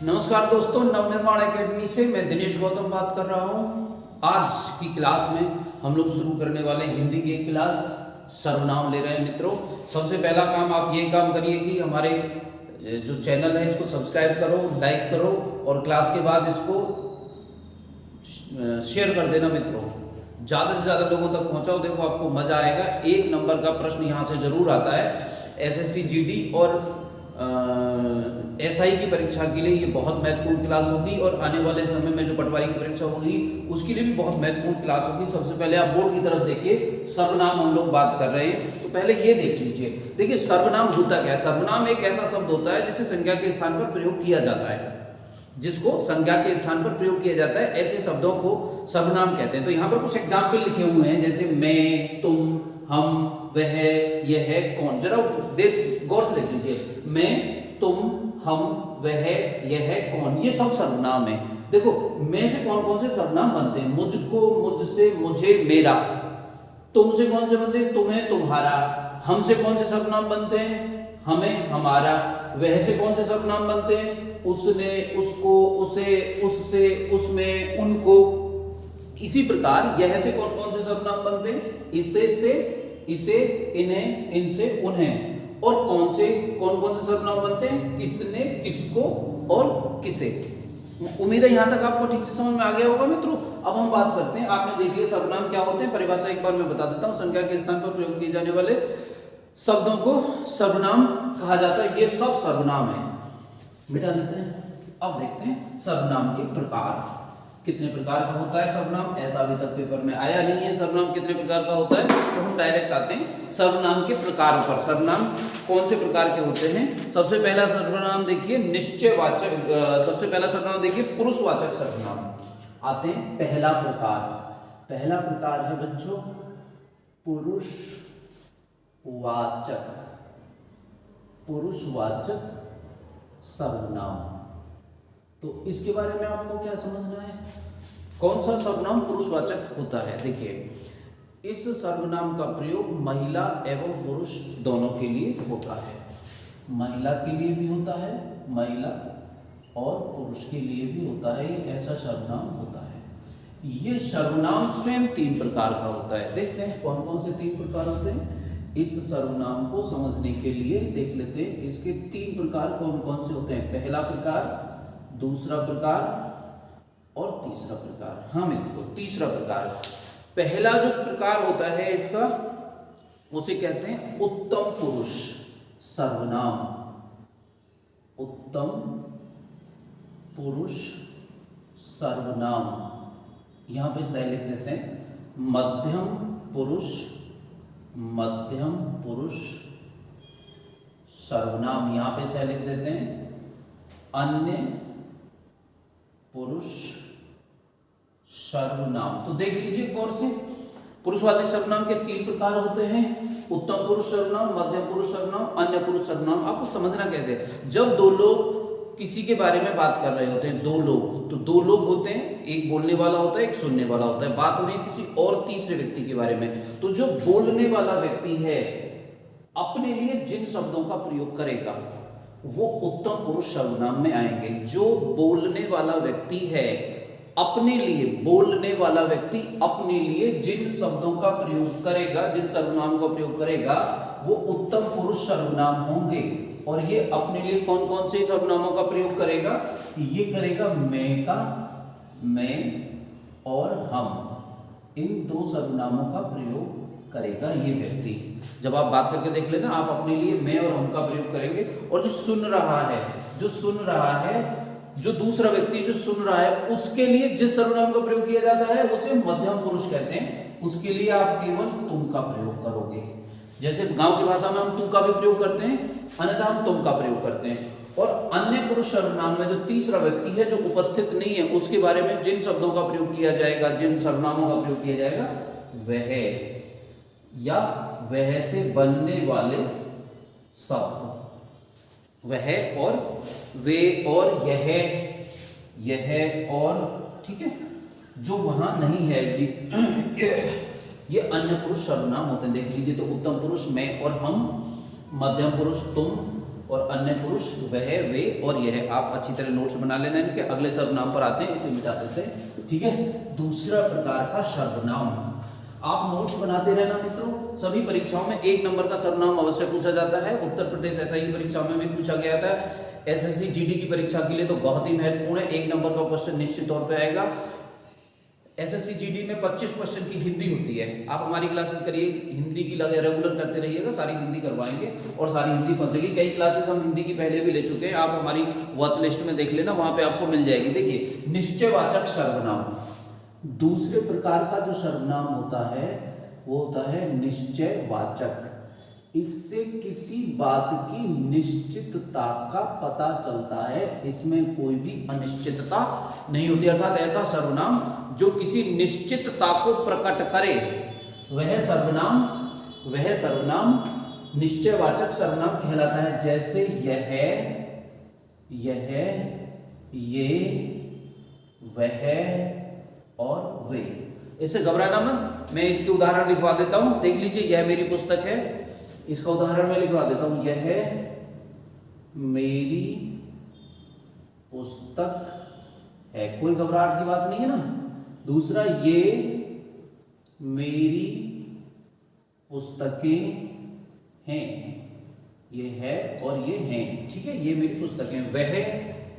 नमस्कार दोस्तों, नवनिर्माण एकेडमी से मैं दिनेश गौतम बात कर रहा हूँ। आज की क्लास में हम लोग शुरू करने वाले हिंदी की एक क्लास सर्वनाम ले रहे हैं मित्रों। सबसे पहला काम आप ये काम करिए कि हमारे जो चैनल है इसको सब्सक्राइब करो, लाइक करो और क्लास के बाद इसको शेयर कर देना मित्रों। ज़्यादा से ज़्यादा लोगों तक पहुँचाओ, देखो आपको मज़ा आएगा। 1 नंबर का प्रश्न यहाँ से ज़रूर आता है। एसएससी जीडी और एसआई की परीक्षा के लिए ये बहुत महत्वपूर्ण क्लास होगी और आने वाले समय में जो पटवारी की परीक्षा होगी उसके लिए भी बहुत महत्वपूर्ण क्लास होगी। सबसे पहले आप बोर्ड की तरफ देखिए, सर्वनाम हम लोग बात कर रहे हैं तो पहले ये देख लीजिए। देखिए सर्वनाम होता क्या है। सर्वनाम एक ऐसा शब्द होता है जिसे संज्ञा के स्थान पर प्रयोग किया जाता है, जिसको संज्ञा के स्थान पर प्रयोग किया जाता है, ऐसे शब्दों को सर्वनाम कहते हैं। तो यहाँ पर कुछ एग्जाम्पल लिखे हुए हैं, जैसे मैं, तुम, हम, वह, यह, कौन। जरा गौर से देख लीजिए, मैं, तुम, हम, वह, यह, कौन, ये सब सर्वनाम है। देखो मैं से कौन कौन से सर्वनाम बनते हैं? मुझको, मुझसे, मुझे, मेरा। तुम से कौन से बनते हैं? तुम्हें, तुम्हारा। हम से कौन से सर्वनाम बनते हैं? हमें, हमारा। वह से कौन से सर्वनाम बनते हैं? उसने, उसको, उसे, उससे, उसमें, उनको। इसी प्रकार यह से कौन कौन से सर्वनाम बनते हैं? इससे, से, इसे, इन्हें, इनसे, उन्हें। और कौन कौन से सर्वनाम बनते हैं? किसने, किसको और किसे। उम्मीद है यहां तक आपको ठीक से समझ में आ गया होगा मित्रों। अब हम बात करते हैं, आपने देख लिया सर्वनाम क्या होते हैं। परिभाषा एक बार मैं बता देता हूं। संज्ञा के स्थान पर प्रयोग किए जाने वाले शब्दों को सर्वनाम कहा जाता है। ये सब सर्वनाम है, मिटा देते हैं। अब देखते हैं सर्वनाम के प्रकार। कितने प्रकार का होता है सर्वनाम, ऐसा अभी तक पेपर में आया नहीं है। सर्वनाम कितने प्रकार का होता है, तो हम डायरेक्ट आते हैं सर्वनाम के प्रकार पर। सर्वनाम कौन से प्रकार के होते हैं? सबसे पहला सर्वनाम देखिए निश्चयवाचक। सबसे पहला सर्वनाम देखिए पुरुषवाचक सर्वनाम आते हैं। पहला प्रकार है बच्चों पुरुषवाचक सर्वनाम। तो इसके बारे में आपको क्या समझना है? कौन सा सर्वनाम पुरुषवाचक होता है? देखिए इस सर्वनाम का प्रयोग महिला एवं पुरुष दोनों के लिए होता है। महिला के लिए भी होता है, महिला और पुरुष के लिए भी होता है। ये ऐसा सर्वनाम होता है। ये सर्वनाम स्वयं 3 प्रकार का होता है। देखते हैं कौन कौन से 3 प्रकार होते हैं। इस सर्वनाम को समझने के लिए देख लेते हैं इसके 3 प्रकार कौन कौन से होते हैं। पहला प्रकार, दूसरा प्रकार और तीसरा प्रकार। हाँ मित्रों, तीसरा प्रकार। पहला जो प्रकार होता है इसका, उसे कहते हैं उत्तम पुरुष सर्वनाम। उत्तम पुरुष सर्वनाम। यहां पे सही लिख देते हैं। मध्यम पुरुष सर्वनाम, यहां पे सही लिख देते हैं। अन्य पुरुष सर्वनाम। तो देख लीजिए गौर से, पुरुषवाचक सर्वनाम के 3 प्रकार होते हैं। उत्तम पुरुष सर्वनाम, मध्यम पुरुष सर्वनाम, अन्य पुरुष सर्वनाम। आपको समझना कैसे? जब 2 लोग किसी के बारे में बात कर रहे होते हैं, 2 लोग, तो 2 लोग होते हैं, एक बोलने वाला होता है, एक सुनने वाला होता है। बात हो रही है किसी और तीसरे व्यक्ति के बारे में। तो जो बोलने वाला व्यक्ति है अपने लिए जिन शब्दों का प्रयोग करेगा वो उत्तम पुरुष सर्वनाम में आएंगे। जो बोलने वाला व्यक्ति है अपने लिए, बोलने वाला व्यक्ति अपने लिए जिन शब्दों का प्रयोग करेगा, जिन सर्वनाम का प्रयोग करेगा वो उत्तम पुरुष सर्वनाम होंगे। और ये अपने लिए कौन कौन से सर्वनामों का प्रयोग करेगा? ये करेगा मैं का, मैं और हम, इन 2 सर्वनामों का प्रयोग करेगा ये व्यक्ति। जब आप बात करके देख लेना, आप अपने लिए मैं और हम का प्रयोग करेंगे। और जो सुन रहा है, जो दूसरा व्यक्ति जो सुन रहा है, उसके लिए जिस सर्वनाम का प्रयोग किया जाता है उसे मध्यम पुरुष कहते हैं। उसके लिए आप केवल तुम का प्रयोग करोगे। जैसे गांव की भाषा में हम तू का भी प्रयोग करते हैं, अन्यथा हम तुम का प्रयोग करते हैं। और अन्य पुरुष सर्वनाम में जो तीसरा व्यक्ति है जो उपस्थित नहीं है, उसके बारे में जिन शब्दों का प्रयोग किया जाएगा, जिन सर्वनामों का प्रयोग किया जाएगा, वह या वह से बनने वाले शब्द, वह और वे और यह और, ठीक है, जो वहां नहीं है जी, ये अन्य पुरुष सर्वनाम होते हैं। देख लीजिए, तो उत्तम पुरुष मैं और हम, मध्यम पुरुष तुम, और अन्य पुरुष वह, वे और यह। आप अच्छी तरह नोट्स बना लेना इनके। अगले सर्वनाम पर आते हैं, इसे मिटा देते हैं, ठीक है। दूसरा प्रकार का सर्वनाम, आप नोट्स बनाते रहना मित्रों। सभी परीक्षाओं में 1 नंबर का सर्वनाम अवश्य पूछा जाता है। उत्तर प्रदेश एसआई की परीक्षा में भी पूछा गया था। एसएससी जीडी की परीक्षा के लिए तो बहुत ही महत्वपूर्ण है। 1 नंबर का क्वेश्चन निश्चित तौर पे आएगा। एसएससी जीडी में 25 क्वेश्चन की हिंदी होती है। आप हमारी क्लासेस करिए, हिंदी की लगे रेगुलर करते रहिएगा, सारी हिंदी करवाएंगे और सारी हिंदी फंसेगी। कई क्लासेस हम हिंदी की पहले भी ले चुके हैं, आप हमारी वॉच लिस्ट में देख लेना, वहां पे आपको मिल जाएगी। देखिए, निश्चयवाचक सर्वनाम। दूसरे प्रकार का जो सर्वनाम होता है वो होता है निश्चयवाचक। इससे किसी बात की निश्चितता का पता चलता है, इसमें कोई भी अनिश्चितता नहीं होती। अर्थात ऐसा सर्वनाम जो किसी निश्चितता को प्रकट करे, वह सर्वनाम निश्चयवाचक सर्वनाम कहलाता है। जैसे यह, ये, वह और वे। इससे घबराना मत, मैं इसके उदाहरण लिखवा देता हूं। देख लीजिए, यह मेरी पुस्तक है, इसका उदाहरण मैं लिखवा देता हूं। यह मेरी पुस्तक है, कोई घबराहट की बात नहीं है ना। दूसरा, ये मेरी पुस्तकें हैं, ये है और ये हैं, ठीक है, ये मेरी पुस्तकें। वह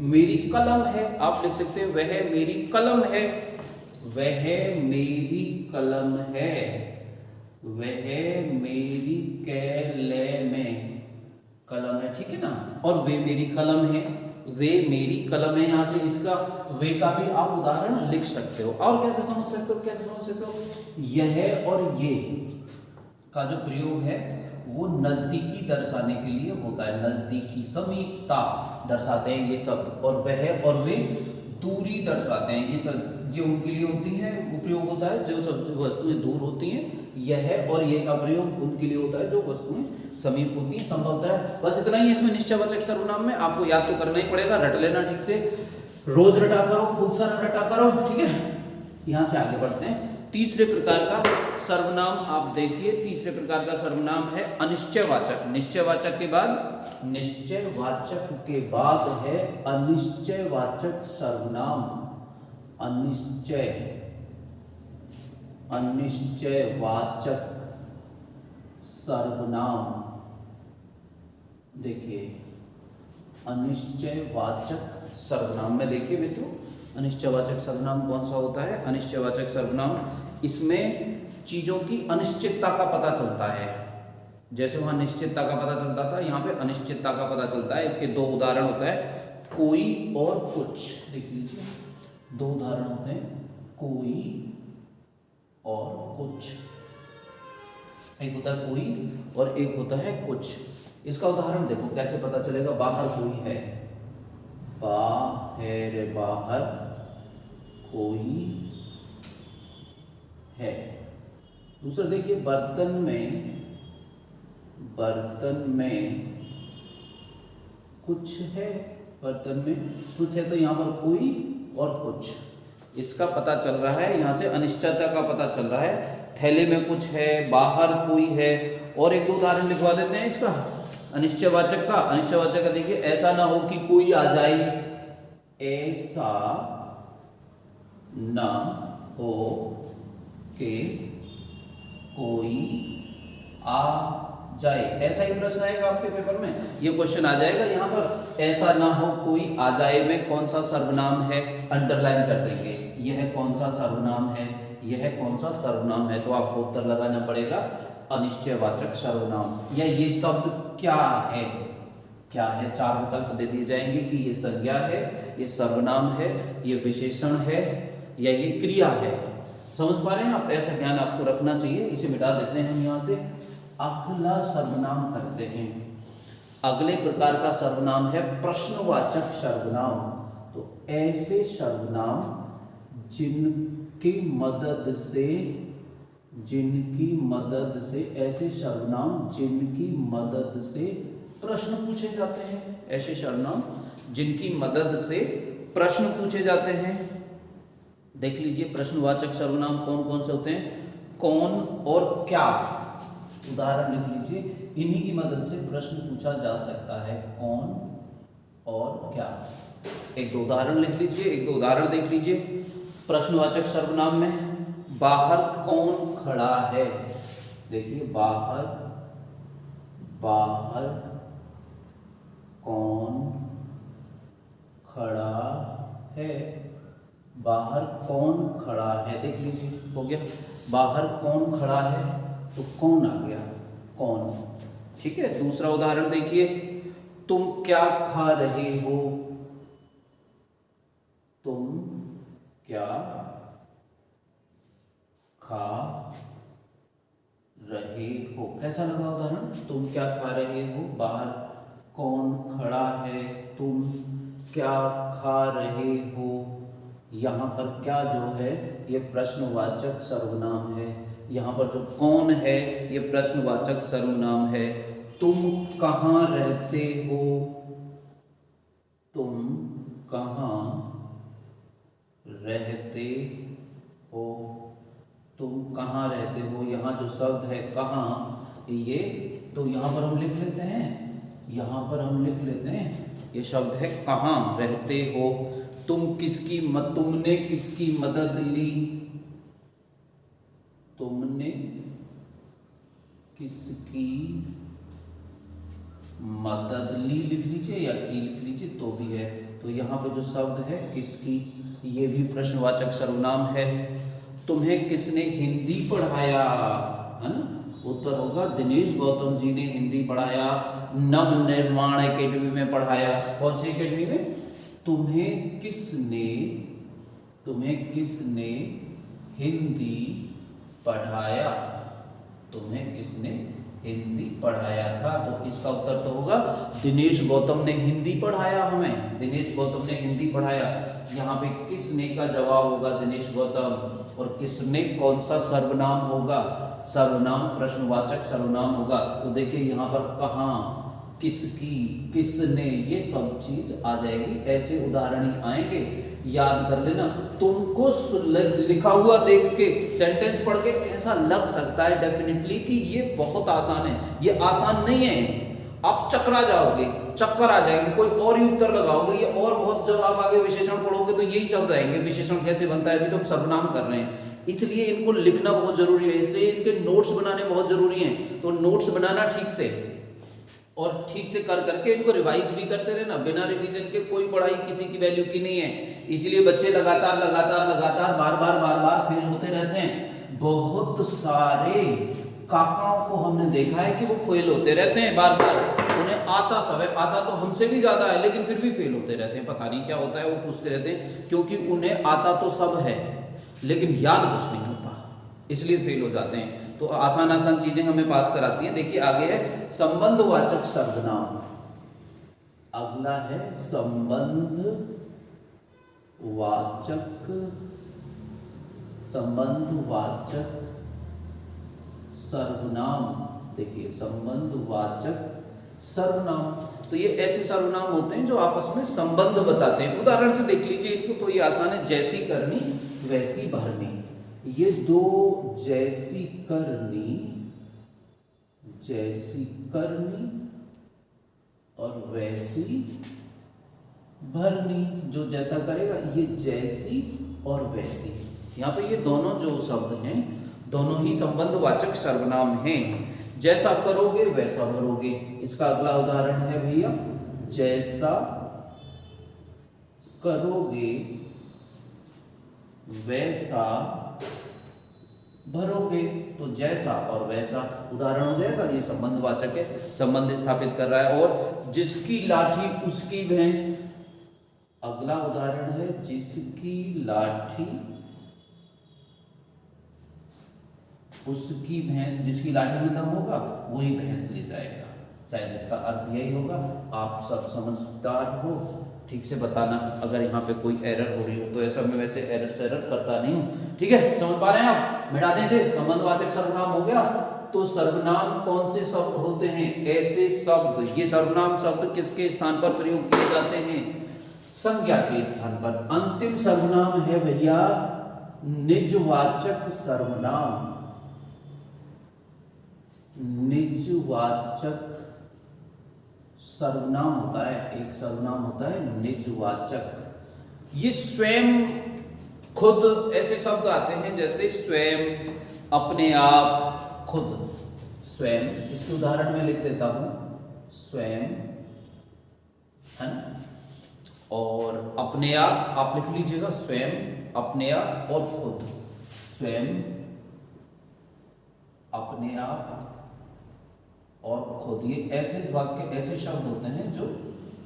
मेरी कलम है, आप लिख सकते हैं वह मेरी कलम है, वह मेरी कलम है, वह मेरी में कलम है, ठीक है ना। और वे मेरी कलम है, वे मेरी कलम है। यहां से इसका वे का भी आप उदाहरण लिख सकते हो। और कैसे समझ सकते हो, यह और ये का जो प्रयोग है वो नजदीकी दर्शाने के लिए होता है। नजदीकी, समीपता दर्शाते हैं ये शब्द। और वह और वे दूरी दर्शाते हैं। ये उनके लिए होती है, उपयोग होता है जो सब वस्तुएं दूर होती हैं। यह और ये का प्रयोग उनके लिए होता है जो वस्तुएं समीप होती हैं, संभवतः है। बस इतना ही इसमें निश्चयवाचक सर्वनाम में। आपको याद तो करना ही पड़ेगा, रट लेना ठीक से, रोज रटा करो, खूब सारा रटा करो, ठीक है। यहां से आगे बढ़ते हैं। तीसरे प्रकार का सर्वनाम आप देखिए, तीसरे प्रकार का सर्वनाम है अनिश्चयवाचक। निश्चयवाचक के बाद है अनिश्चयवाचक सर्वनाम। अनिश्चयवाचक सर्वनाम, देखिए अनिश्चयवाचक सर्वनाम में देखिए मित्रों, अनिश्चयवाचक सर्वनाम कौन सा होता है। अनिश्चयवाचक सर्वनाम, इसमें चीजों की अनिश्चितता का पता चलता है। जैसे वहां निश्चितता का पता चलता था, यहाँ पे अनिश्चितता का पता चलता है। इसके 2 उदाहरण होता है, कोई और कुछ। देख लीजिए, 2 उदाहरण होते हैं, कोई और कुछ। एक होता है कोई और एक होता है कुछ। इसका उदाहरण देखो कैसे पता चलेगा। बाहर कोई है, बाहर कोई है। दूसरा देखिए, बर्तन में कुछ है, बर्तन में कुछ है, तो यहां पर कोई और कुछ, इसका पता चल रहा है। यहां से अनिश्चितता का पता चल रहा है। थैले में कुछ है, बाहर कोई है। और एक 2 उदाहरण लिखवा देते हैं इसका अनिश्चयवाचक का। देखिए, ऐसा ना हो कि कोई आ जाए, ऐसा ना हो कि कोई आ जाए। ऐसा ही प्रश्न आएगा आपके पेपर में, ये क्वेश्चन आ जाएगा। यहाँ पर ऐसा ना हो कोई आ जाए में कौन सा सर्वनाम है, अंडरलाइन कर देंगे। यह कौन सा सर्वनाम है, यह कौन सा सर्वनाम है, तो आपको उत्तर लगाना पड़ेगा अनिश्चयवाचक सर्वनाम। या ये शब्द क्या है, 4 विकल्प दे दिए जाएंगे कि ये संज्ञा है, ये सर्वनाम है, ये विशेषण है, या ये क्रिया है। समझ पा रहे हैं आप, ऐसा ज्ञान आपको रखना चाहिए। इसे मिटा देते हैं हम यहाँ से। अगला सर्वनाम करते हैं। अगले प्रकार का सर्वनाम है प्रश्नवाचक सर्वनाम। तो ऐसे सर्वनाम जिनकी मदद से ऐसे सर्वनाम जिनकी मदद से प्रश्न पूछे जाते हैं। ऐसे सर्वनाम जिनकी मदद से प्रश्न पूछे जाते हैं। देख लीजिए, प्रश्नवाचक सर्वनाम कौन कौन से होते हैं, कौन और क्या। उदाहरण लिख लीजिए, इन्हीं की मदद से प्रश्न पूछा जा सकता है, कौन और क्या। एक दो उदाहरण लिख लीजिए, एक दो उदाहरण देख लीजिए। प्रश्नवाचक सर्वनाम में बाहर कौन खड़ा है, देखिए बाहर, बाहर कौन खड़ा है, बाहर कौन खड़ा है, देख लीजिए हो गया। बाहर कौन खड़ा है तो कौन आ गया, कौन। ठीक है, दूसरा उदाहरण देखिए, तुम क्या खा रहे हो, तुम क्या खा रहे हो। कैसा लगा उदाहरण, तुम क्या खा रहे हो, बाहर कौन खड़ा है, तुम क्या खा रहे हो। यहाँ पर क्या जो है ये प्रश्नवाचक सर्वनाम है, यहाँ पर जो कौन है ये प्रश्नवाचक सर्वनाम है। तुम कहाँ रहते हो, तुम कहाँ रहते हो, तुम कहाँ रहते हो। यहाँ जो शब्द है कहाँ, ये तो यहाँ पर हम लिख लेते हैं, यहाँ पर हम लिख लेते हैं, ये शब्द है कहाँ रहते हो। तुमने किसकी मदद ली, तुमने किसकी मदद ली लिख लीजिए या की लिख लीजिए तो भी है। तो यहाँ पे जो शब्द है किसकी, ये भी प्रश्नवाचक सर्वनाम है। तुम्हें किसने हिंदी पढ़ाया, है ना, उत्तर होगा दिनेश गौतम जी ने हिंदी पढ़ाया, नव निर्माण एकेडमी में पढ़ाया। कौन सी एकेडमी में, तुम्हें किसने हिंदी पढ़ाया, तुम्हें किसने हिंदी पढ़ाया था। तो इसका उत्तर तो होगा दिनेश गौतम ने हिंदी पढ़ाया हमें, दिनेश गौतम ने हिंदी पढ़ाया। यहाँ पे किसने का जवाब होगा दिनेश गौतम, और किसने कौन सा सर्वनाम होगा, सर्वनाम प्रश्नवाचक सर्वनाम होगा। तो देखिए यहाँ पर कहाँ, किसकी, किसने, ये सब चीज आ जाएगी। ऐसे उदाहरण ही आएंगे, याद कर लेना। तुमको लिखा हुआ देख के, सेंटेंस पढ़ के ऐसा लग सकता है डेफिनेटली कि ये बहुत आसान है, ये आसान नहीं है। आप चकरा जाओगे, चक्कर आ जाएंगे, कोई और ही उत्तर लगाओगे ये, और बहुत जब आप आगे विशेषण पढ़ोगे तो यही शब्द आएंगे। विशेषण कैसे बनता है, अभी तो हम सर्वनाम कर रहे हैं, इसलिए इनको लिखना बहुत जरूरी है, इसलिए इनके नोट्स बनाने बहुत जरूरी हैं। तो नोट्स बनाना ठीक से, और ठीक से कर करके इनको रिवाइज भी करते रहना। बिना रिवीजन के कोई पढ़ाई किसी की वैल्यू की नहीं है, इसीलिए बच्चे लगातार बार बार फेल होते रहते हैं। बहुत सारे काकाओं को हमने देखा है कि वो फेल होते रहते हैं बार बार, उन्हें आता सब है, आता तो हमसे भी ज्यादा है, लेकिन फिर भी फेल होते रहते हैं। पता नहीं क्या होता है, वो पूछते रहते हैं, क्योंकि उन्हें आता तो सब है लेकिन याद कुछ नहीं होता, इसलिए फेल हो जाते हैं। तो आसान आसान चीजें हमें पास कराती हैं। देखिए आगे है संबंधवाचक सर्वनाम, अगला है संबंधवाचक सर्वनाम। देखिए संबंधवाचक सर्वनाम, तो ये ऐसे सर्वनाम होते हैं जो आपस में संबंध बताते हैं। उदाहरण से देख लीजिए इसको, तो ये आसान है, जैसी करनी वैसी भरनी। ये दो, जैसी करनी और वैसी भरनी। जो जैसा करेगा ये जैसी और वैसी, यहाँ पे ये दोनों जो शब्द हैं दोनों ही संबंधवाचक सर्वनाम हैं। जैसा करोगे वैसा भरोगे। इसका अगला उदाहरण है भैया, जैसा करोगे वैसा भरोगे। तो जैसा और वैसा उदाहरण हो जाएगा, ये संबंधवाचक है, संबंध स्थापित कर रहा है। और जिसकी लाठी उसकी भैंस, अगला उदाहरण है जिसकी लाठी उसकी भैंस, जिसकी लाठी में दम होगा वही भैंस ले जाएगा। शायद इसका अर्थ यही होगा। आप सब समझदार हो, ठीक से बताना अगर यहाँ पे कोई एरर हो रही हो। तो ऐसा मैं वैसे एरर करता नहीं हूँ, ठीक है, समझ पा रहे हैं आप। मिटा दें से संबंधवाचक सर्वनाम हो गया। तो सर्वनाम कौन से शब्द होते हैं, ऐसे शब्द, ये सर्वनाम शब्द किसके स्थान पर प्रयोग किए जाते हैं, संज्ञा के स्थान पर। अंतिम सर्वनाम है भैया निजवाचक सर्वनाम। निजवाचक सर्वनाम होता है, एक सर्वनाम होता है निजवाचक। ये स्वयं, खुद, ऐसे शब्द आते हैं जैसे स्वयं, अपने आप, खुद, स्वयं। इसके उदाहरण में लिख देता हूं, स्वयं, है ना, और अपने आप लिख लीजिएगा, स्वयं, अपने आप और खुद, स्वयं, अपने आप और खुद। ये ऐसे वाक्य, ऐसे शब्द होते हैं जो,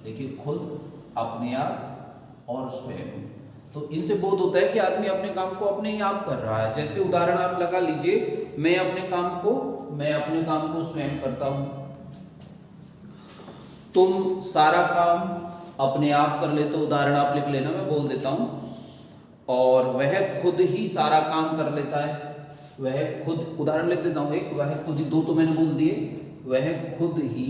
देखिए, खुद, अपने आप और स्वयं। तो इनसे बोध होता है कि आदमी अपने काम को अपने ही आप कर रहा है। जैसे उदाहरण आप लगा लीजिए, मैं अपने काम को स्वयं करता हूं। तुम सारा काम अपने आप कर लेते हो, उदाहरण आप लिख लेना, मैं बोल देता हूं। और वह खुद ही सारा काम कर लेता है, वह खुद, उदाहरण लिख देता हूं एक, वह खुद ही, दो तो मैंने बोल दिए, वह खुद ही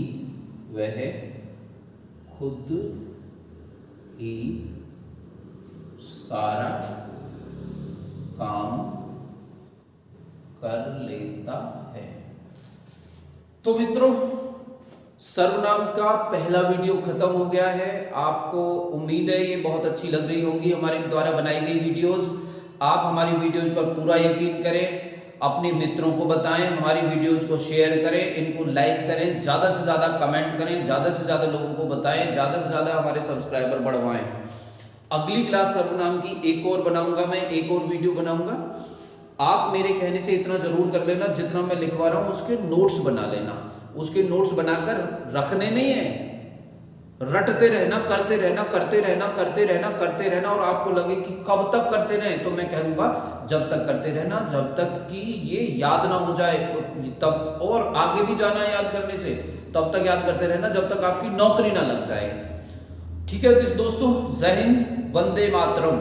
सारा काम कर लेता है। तो मित्रों, सर्वनाम का पहला वीडियो खत्म हो गया है। आपको उम्मीद है ये बहुत अच्छी लग रही होंगी हमारे द्वारा बनाई गई वीडियोस। आप हमारी वीडियोस पर पूरा यकीन करें, अपने मित्रों को बताएं, हमारी वीडियोज को शेयर करें, इनको लाइक करें, ज़्यादा से ज़्यादा कमेंट करें, ज़्यादा से ज़्यादा लोगों को बताएं, ज़्यादा से ज़्यादा हमारे सब्सक्राइबर बढ़वाएं। अगली क्लास सर्वनाम की एक और बनाऊंगा, मैं एक और वीडियो बनाऊंगा। आप मेरे कहने से इतना जरूर कर लेना, जितना मैं लिखवा रहा हूँ उसके नोट्स बना लेना। उसके नोट्स बनाकर रखने नहीं है, रटते रहना, करते रहना, करते रहना, करते रहना, करते रहना। और आपको लगे कि कब तक करते रहें, तो मैं कहूंगा जब तक करते रहना, जब तक कि ये याद ना हो जाए, तब, और आगे भी जाना है याद करने से, तब तक याद करते रहना जब तक आपकी नौकरी ना लग जाए। ठीक है दोस्तों, जय हिंद, वंदे मातरम।